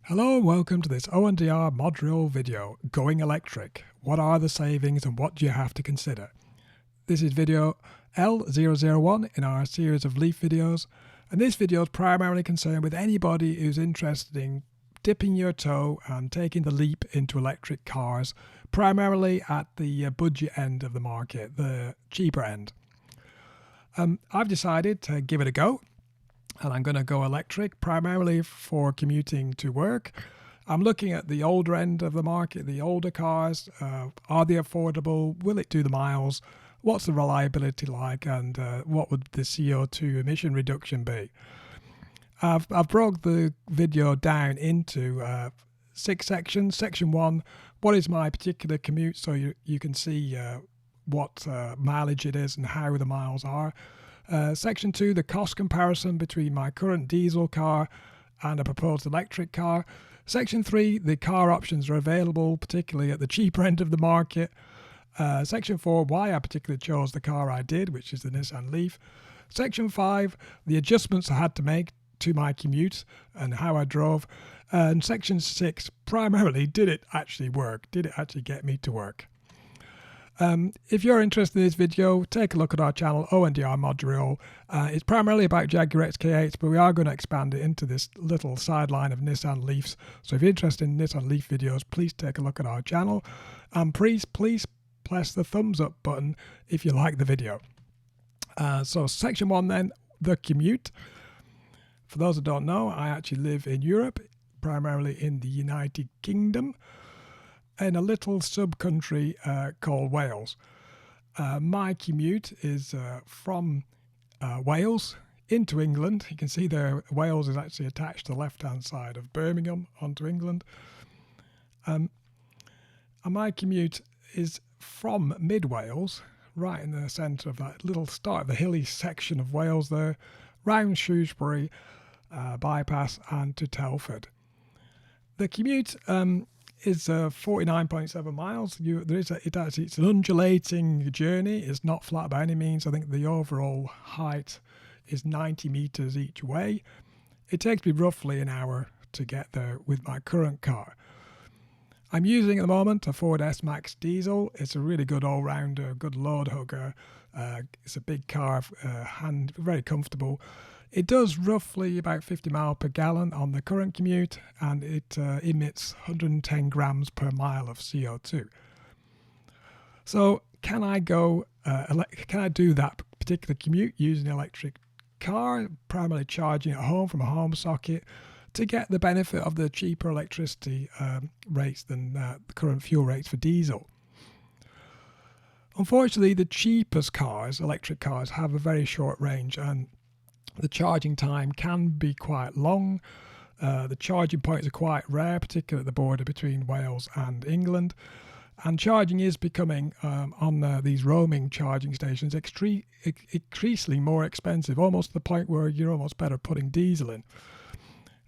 Hello, welcome to this O&DR Modurol video, Going Electric. What are the savings and what do you have to consider? This is video L001 in our series of Leaf videos, and this video is primarily concerned with anybody who's interested in dipping your toe and taking the leap into electric cars, primarily at the budget end of the market, the cheaper end. I've decided to give it a go. And I'm going to go electric primarily for commuting to work. I'm looking at the older end of the market, the older cars. Are they affordable? Will it do the miles? What's the reliability like? And what would the CO2 emission reduction be? I've broke the video down into 6 sections. Section 1, what is my particular commute? So you can see what mileage it is and how the miles are. Section 2, the cost comparison between my current diesel car and a proposed electric car. Section 3, the car options are available, particularly at the cheaper end of the market. Section 4, why I particularly chose the car I did, which is the Nissan Leaf. Section 5, the adjustments I had to make to my commute and how I drove. And Section 6, primarily, did it actually work? Did it actually get me to work? If you're interested in this video, take a look at our channel, O&DR Modurol. It's primarily about Jaguar XK8s, but we are going to expand it into this little sideline of Nissan Leafs. So if you're interested in Nissan Leaf videos, please take a look at our channel. And please press the thumbs up button if you like the video. So section 1 then, the commute. For those who don't know, I actually live in Europe, primarily in the United Kingdom, in a little sub-country called Wales. My commute is from Wales into England. You can see there Wales is actually attached to the left-hand side of Birmingham onto England. And my commute is from mid-Wales, right in the centre of that little start of the hilly section of Wales there, round Shrewsbury bypass and to Telford. The commute is 49.7 miles. It's an undulating journey. It's not flat by any means. I think the overall height is 90 metres each way. It takes me roughly an hour to get there with my current car. I'm using at the moment a Ford S-Max diesel. It's a really good all-rounder, good load hugger. It's a big car, very comfortable. It does roughly about 50 miles per gallon on the current commute, and it emits 110 grams per mile of CO2. So can I do that particular commute using an electric car, primarily charging at home from a home socket, to get the benefit of the cheaper electricity rates than the current fuel rates for diesel? Unfortunately, the cheapest cars, electric cars, have a very short range, and the charging time can be quite long. The charging points are quite rare, particularly at the border between Wales and England. And charging is becoming, on these roaming charging stations, increasingly more expensive, almost to the point where you're almost better putting diesel in.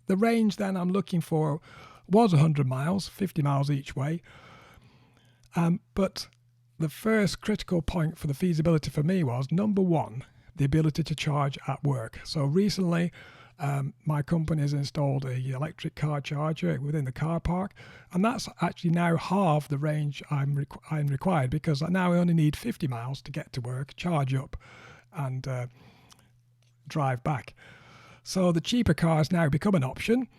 The range then I'm looking for was 100 miles, 50 miles each way. But the first critical point for the feasibility for me was, number one, the ability to charge at work. So recently, my company has installed a electric car charger within the car park, and that's actually now half the range I'm required, because now I only need 50 miles to get to work, charge up, and drive back. So the cheaper cars now become an option,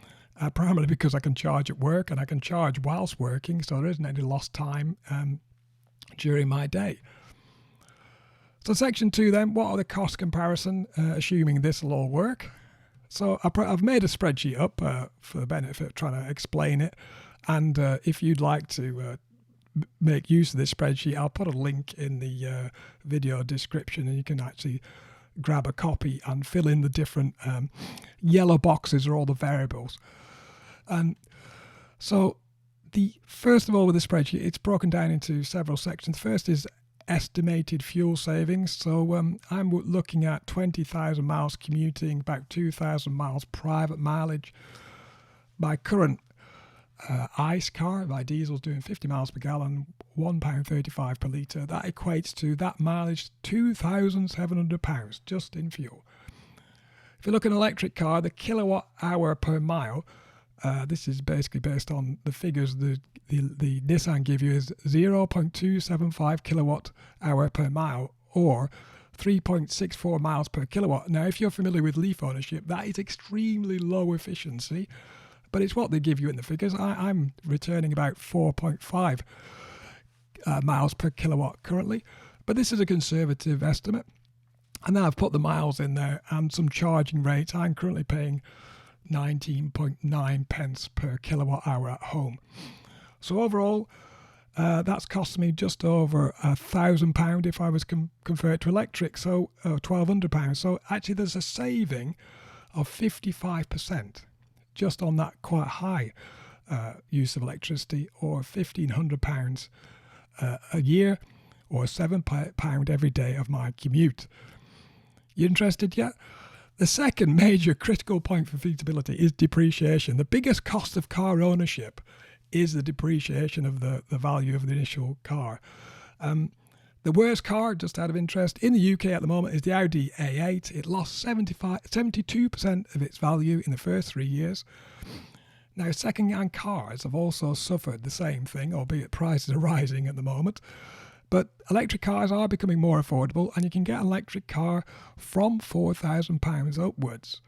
primarily because I can charge at work and I can charge whilst working, so there isn't any lost time during my day. So section 2 then, what are the cost comparison, assuming this will all work? So I've made a spreadsheet up for the benefit of trying to explain it. And if you'd like to make use of this spreadsheet, I'll put a link in the video description, and you can actually grab a copy and fill in the different yellow boxes, or all the variables. And so first of all, with the spreadsheet, it's broken down into several sections. First is estimated fuel savings. So I'm looking at 20,000 miles commuting, about 2,000 miles private mileage. My current ICE car, my diesel's doing 50 miles per gallon, £1.35 per litre. That equates to that mileage, £2,700 just in fuel. If you look at an electric car, the kilowatt hour per mile This is basically based on the figures the Nissan give you is 0.275 kilowatt hour per mile, or 3.64 miles per kilowatt. Now, if you're familiar with Leaf ownership, that is extremely low efficiency, but it's what they give you in the figures. I'm returning about 4.5 miles per kilowatt currently, but this is a conservative estimate. And now I've put the miles in there and some charging rates. I'm currently paying 19.9 pence per kilowatt hour at home. So overall, that's cost me just over £1,000 if I was convert to electric, so £1,200. So actually there's a saving of 55% just on that quite high use of electricity, or £1,500 a year, or £7 every day of my commute. You interested yet? The second major critical point for feasibility is depreciation. The biggest cost of car ownership is the depreciation of the value of the initial car. The worst car, just out of interest, in the UK at the moment is the Audi A8. It lost 72% of its value in the first 3 years. Now, second-hand cars have also suffered the same thing, albeit prices are rising at the moment. But electric cars are becoming more affordable, and you can get an electric car from £4,000 upwards.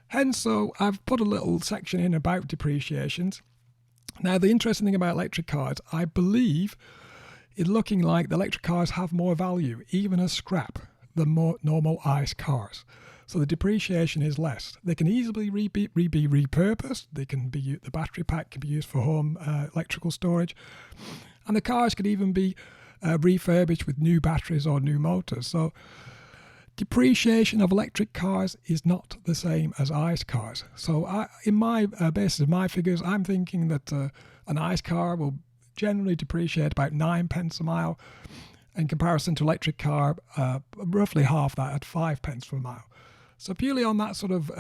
Hence, so I've put a little section in about depreciations. Now, the interesting thing about electric cars, I believe it's looking like the electric cars have more value, even as scrap, than more normal ICE cars. So the depreciation is less. They can easily be repurposed. The battery pack can be used for home electrical storage. And the cars could even be refurbished with new batteries or new motors. So depreciation of electric cars is not the same as ICE cars. So in my basis of my figures, I'm thinking that an ICE car will generally depreciate about 9 pence a mile, in comparison to electric car, roughly half that at 5 pence per mile. So purely on that sort of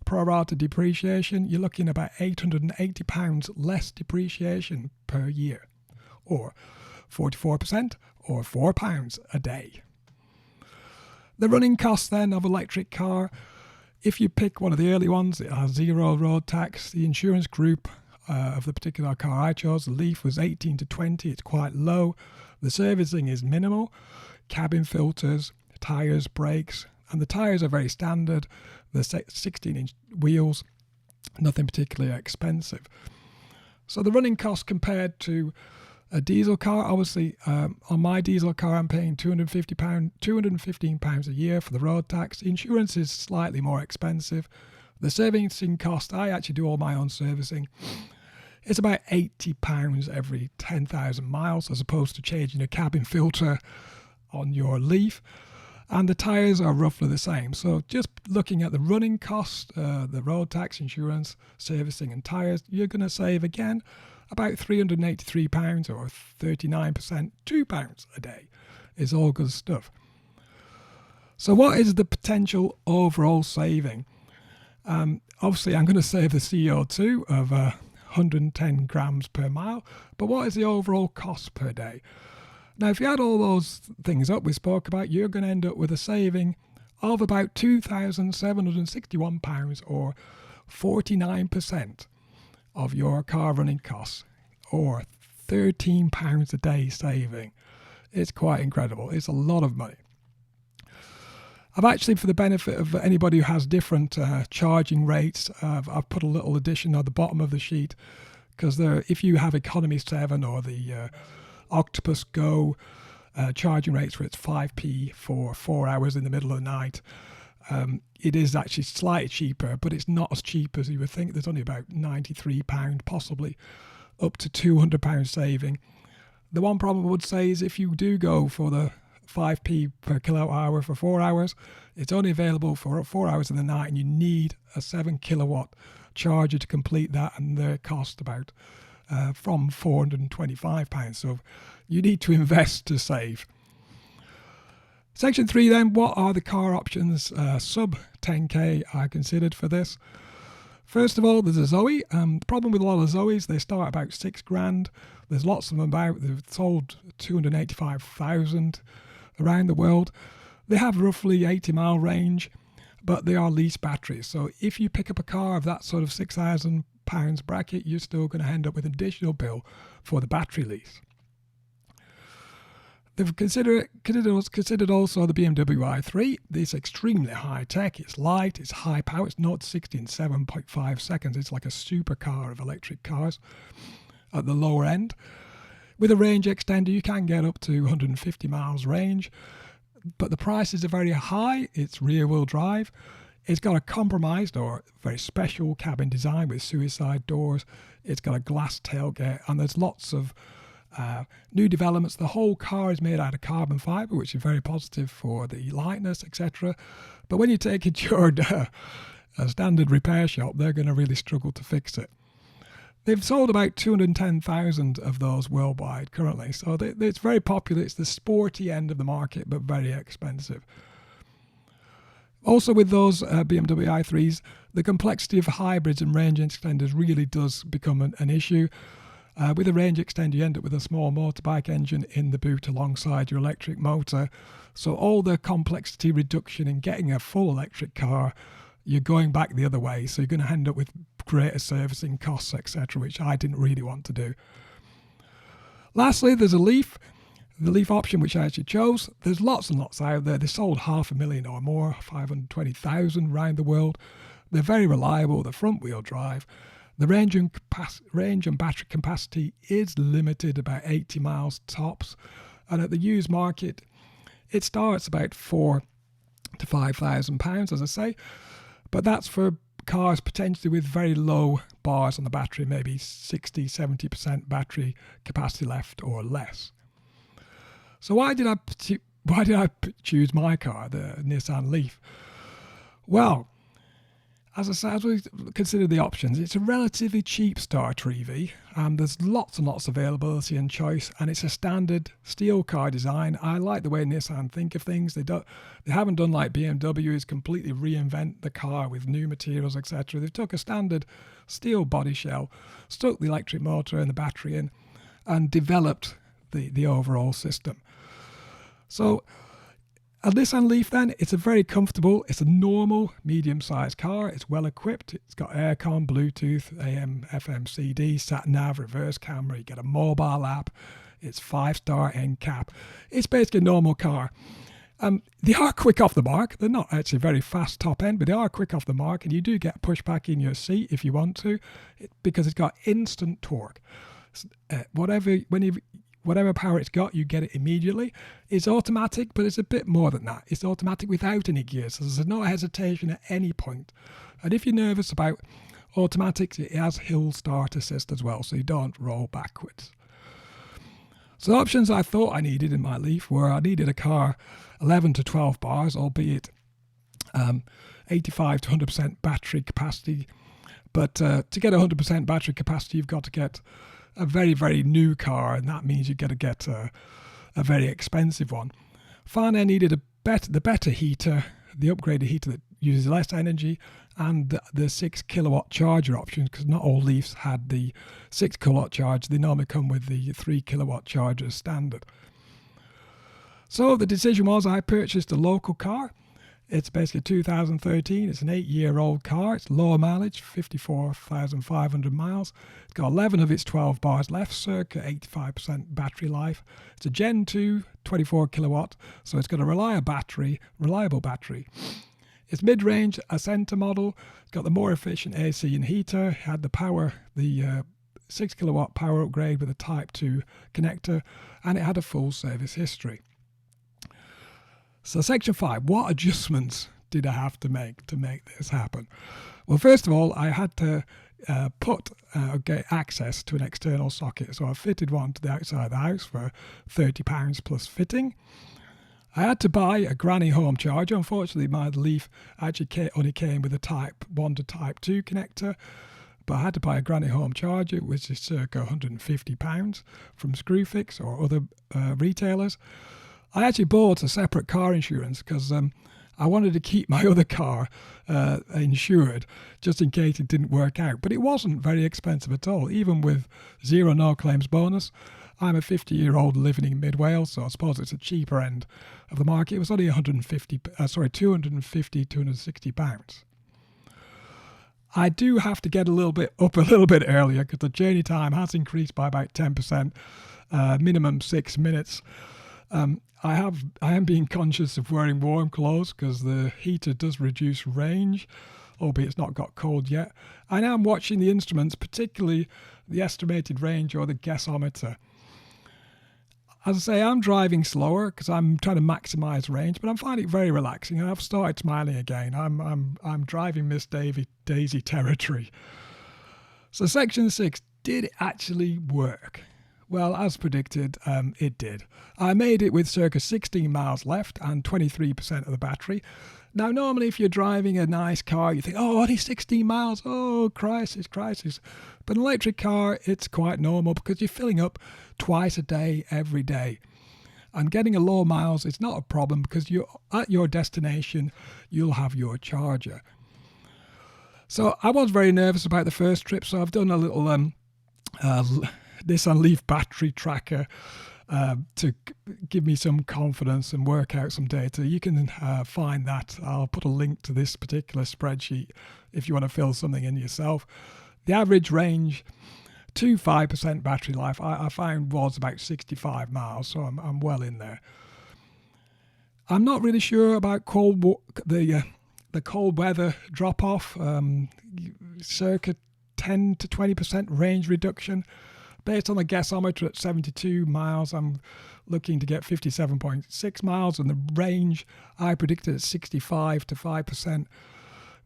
pro rata depreciation, you're looking at about £880 less depreciation per year, or 44%, or £4 a day. The running costs then of electric car, if you pick one of the early ones, it has zero road tax. The insurance group of the particular car I chose, the Leaf, was 18 to 20. It's quite low. The servicing is minimal. Cabin filters, tyres, brakes, and the tyres are very standard. The 16-inch wheels, nothing particularly expensive. So the running costs compared to a diesel car, obviously on my diesel car I'm paying £215 a year for the road tax. The insurance is slightly more expensive. The servicing cost, I actually do all my own servicing. It's about £80 every 10,000 miles, as opposed to changing a cabin filter on your Leaf. And the tyres are roughly the same. So just looking at the running cost, the road tax, insurance, servicing and tyres, you're going to save again about £383, or 39%, £2 a day. Is all good stuff. So what is the potential overall saving? Obviously, I'm going to save the CO2 of 110 grams per mile, but what is the overall cost per day? Now, if you add all those things up we spoke about, you're going to end up with a saving of about £2,761, or 49% of your car running costs, or £13 a day saving. It's quite incredible. It's a lot of money. I've actually, for the benefit of anybody who has different charging rates, I've put a little addition at the bottom of the sheet, because if you have Economy 7 or the Octopus Go charging rates, where it's 5p for 4 hours in the middle of the night, it is actually slightly cheaper, but it's not as cheap as you would think. There's only about £93, possibly up to £200 saving. The one problem I would say is if you do go for the 5p per kilowatt hour for 4 hours, it's only available for 4 hours in the night, and you need a 7 kilowatt charger to complete that, and they cost about from £425. So you need to invest to save. Section 3 then, what are the car options sub 10k I considered for this? First of all, there's a Zoe. The problem with a lot of Zoes, they start about £6,000. There's lots of them about. They've sold 285,000 around the world. They have roughly 80-mile range, but they are lease batteries. So if you pick up a car of that sort of £6,000 bracket, you're still going to end up with an additional bill for the battery lease. They've considered also the BMW i3. It's extremely high tech. It's light, it's high power. It's 0 to 60 in 7.5 seconds. It's like a supercar of electric cars at the lower end. With a range extender, you can get up to 150 miles range, but the prices are very high. It's rear-wheel drive. It's got a compromised or very special cabin design with suicide doors. It's got a glass tailgate, and there's lots of new developments. The whole car is made out of carbon fibre, which is very positive for the lightness, etc. But when you take it to your a standard repair shop, they're going to really struggle to fix it. They've sold about 210,000 of those worldwide currently, so it's very popular. It's the sporty end of the market, but very expensive. Also with those BMW i3s, the complexity of hybrids and range extenders really does become an issue. With a range extender, you end up with a small motorbike engine in the boot alongside your electric motor. So all the complexity reduction in getting a full electric car, you're going back the other way. So you're going to end up with greater servicing costs, etc., which I didn't really want to do. Lastly, there's a Leaf. The Leaf option, which I actually chose. There's lots and lots out there. They sold 500,000 or more, 520,000 around the world. They're very reliable. They're front-wheel drive. The range and battery capacity is limited, about 80 miles tops. And at the used market, it starts about £4,000 to £5,000, as I say. But that's for cars potentially with very low bars on the battery, maybe 60, 70% battery capacity left or less. So why did I choose my car, the Nissan Leaf? Well, as we consider the options, it's a relatively cheap starter EV, and there's lots and lots of availability and choice, and it's a standard steel car design. I like the way Nissan think of things. They haven't done like BMW, is completely reinvent the car with new materials, etc. They've took a standard steel body shell, stuck the electric motor and the battery in, and developed the overall system. So a Nissan Leaf then, it's a very comfortable, it's a normal medium-sized car. It's well equipped. It's got aircon, Bluetooth, AM, FM, CD, sat-nav, reverse camera. You get a mobile app. It's 5-star NCAP. It's basically a normal car. They are quick off the mark. They're not actually very fast top end, but they are quick off the mark, and you do get pushback in your seat if you want to, because it's got instant torque. Whatever power it's got, you get it immediately. It's automatic, but it's a bit more than that. It's automatic without any gears, so there's no hesitation at any point. And if you're nervous about automatics, it has hill start assist as well, so you don't roll backwards. So the options I thought I needed in my Leaf were, I needed a car 11 to 12 bars, albeit 85 to 100% battery capacity. But to get 100% battery capacity, you've got to get a very, very new car, and that means you've got to get a very expensive one. Finally, I needed the better heater, the upgraded heater that uses less energy, and the 6 kilowatt charger option, because not all Leafs had the 6 kilowatt charge. They normally come with the 3 kilowatt charger standard. So the decision was, I purchased a local car. It's basically 2013. It's an 8-year-old car. It's low mileage, 54,500 miles. It's got 11 of its 12 bars left, circa 85% battery life. It's a Gen 2, 24 kilowatt, so it's got a reliable battery. It's mid-range, a centre model. It's got the more efficient AC and heater. It had the 6 kilowatt power upgrade with a Type 2 connector, and it had a full service history. So section 5, what adjustments did I have to make this happen? Well, first of all, I had to get access to an external socket. So I fitted one to the outside of the house for £30 plus fitting. I had to buy a granny home charger. Unfortunately, my Leaf actually only came with a Type 1 to Type 2 connector, but I had to buy a granny home charger, which is circa £150 from Screwfix or other retailers. I actually bought a separate car insurance because I wanted to keep my other car insured just in case it didn't work out. But it wasn't very expensive at all, even with no claims bonus. I'm a 50-year-old living in mid Wales, so I suppose it's a cheaper end of the market. It was only 260 pounds. I do have to get a little bit earlier because the journey time has increased by about 10%, minimum 6 minutes. I am being conscious of wearing warm clothes because the heater does reduce range, albeit it's not got cold yet. I am watching the instruments, particularly the estimated range or the guessometer. As I say, I'm driving slower because I'm trying to maximise range, but I'm finding it very relaxing, and I've started smiling again. I'm driving Miss Daisy territory. So Section 6, did it actually work? Well, as predicted, it did. I made it with circa 16 miles left and 23% of the battery. Now, normally if you're driving a nice car, you think, oh, only 16 miles, oh, crisis. But an electric car, it's quite normal because you're filling up twice a day, every day. And getting a low miles is not a problem because you're at your destination, you'll have your charger. So I was very nervous about the first trip, so I've done a little Nissan Leaf battery tracker to give me some confidence and work out some data. You can find that. I'll put a link to this particular spreadsheet if you want to fill something in yourself. The average range to 5% battery life I found was about 65 miles, so I'm well in there. I'm not really sure about the cold weather drop off, circa 10 to 20% range reduction. Based on the guessometer at 72 miles, I'm looking to get 57.6 miles, and the range I predicted at 65 to 5%,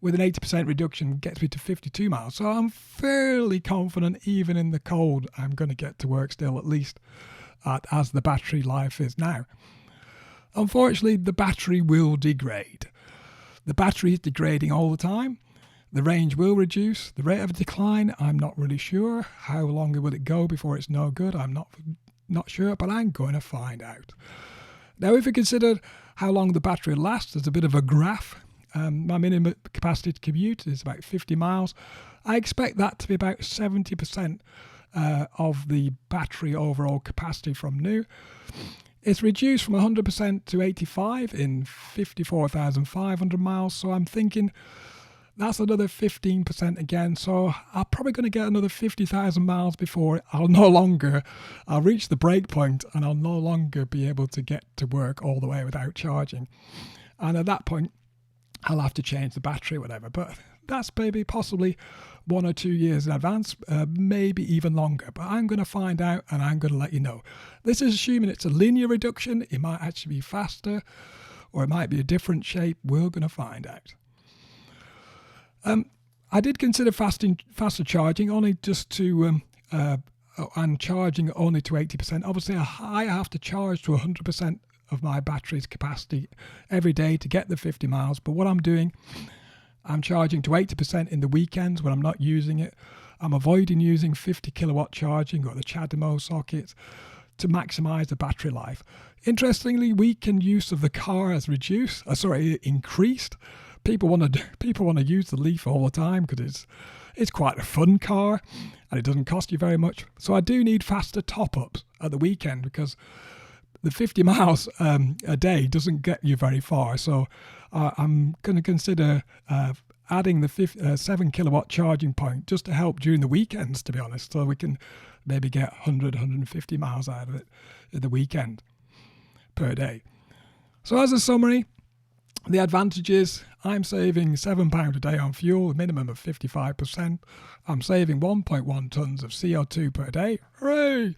with an 80% reduction gets me to 52 miles. So I'm fairly confident, even in the cold, I'm going to get to work still, at least as the battery life is now. Unfortunately, the battery will degrade. The battery is degrading all the time. The range will reduce. The rate of decline, I'm not really sure. How long will it go before it's no good? I'm not sure, but I'm going to find out. Now, if we consider how long the battery lasts, there's a bit of a graph. My minimum capacity to commute is about 50 miles. I expect that to be about 70% of the battery overall capacity from new. It's reduced from 100% to 85 in 54,500 miles. So I'm thinking that's another 15% again. So I'm probably going to get another 50,000 miles before I'll reach the break point and I'll no longer be able to get to work all the way without charging. And at that point, I'll have to change the battery or whatever. But that's maybe possibly 1 or 2 years in advance, maybe even longer. But I'm going to find out and I'm going to let you know. This is assuming it's a linear reduction. It might actually be faster or it might be a different shape. We're going to find out. I did consider faster charging, only just to and charging only to 80%. Obviously, I have to charge to 100% of my battery's capacity every day to get the 50 miles. But what I'm doing, I'm charging to 80% in the weekends when I'm not using it. I'm avoiding using 50 kilowatt charging or the CHAdeMO sockets to maximize the battery life. Interestingly, weekend use of the car has increased. People want to use the Leaf all the time because it's quite a fun car and it doesn't cost you very much. So I do need faster top-ups at the weekend because the 50 miles a day doesn't get you very far. So I'm going to consider adding the 7 kilowatt charging point just to help during the weekends, to be honest, so we can maybe get 100, 150 miles out of it at the weekend per day. So as a summary, the advantages: I'm saving £7 a day on fuel, a minimum of 55%. I'm saving 1.1 tonnes of CO2 per day. Hooray!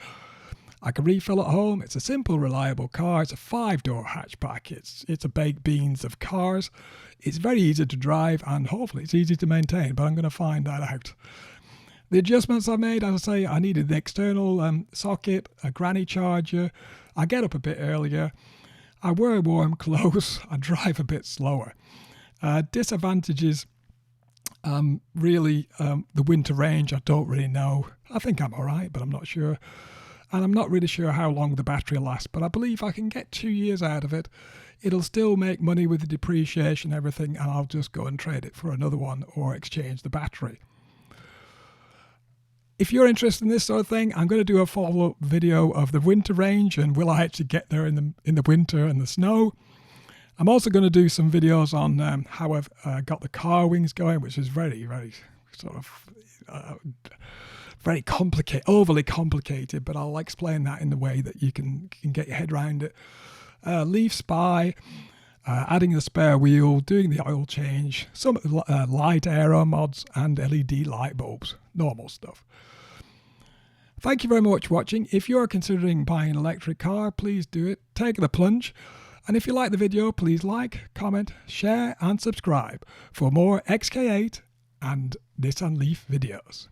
I can refill at home. It's a simple, reliable car. It's a 5-door hatchback. It's a baked beans of cars. It's very easy to drive and hopefully it's easy to maintain, but I'm going to find that out. The adjustments I made, as I say, I needed the external socket, a granny charger. I get up a bit earlier. I wear warm clothes. I drive a bit slower. Disadvantages, really, the winter range, I don't really know. I think I'm all right, but I'm not sure. And I'm not really sure how long the battery will last, but I believe I can get 2 years out of it. It'll still make money with the depreciation and everything, and I'll just go and trade it for another one or exchange the battery. If you're interested in this sort of thing, I'm going to do a follow-up video of the winter range and will I actually get there in the winter and the snow. I'm also going to do some videos on how I've got the car wings going, which is very, very sort of very complicated, overly complicated, but I'll explain that in the way that you can get your head around it. Leaf spy, adding the spare wheel, doing the oil change, some light aero mods and LED light bulbs, normal stuff. Thank you very much for watching. If you're considering buying an electric car, please do it. Take the plunge. And if you like the video, please like, comment, share and subscribe for more XK8 and Nissan Leaf videos.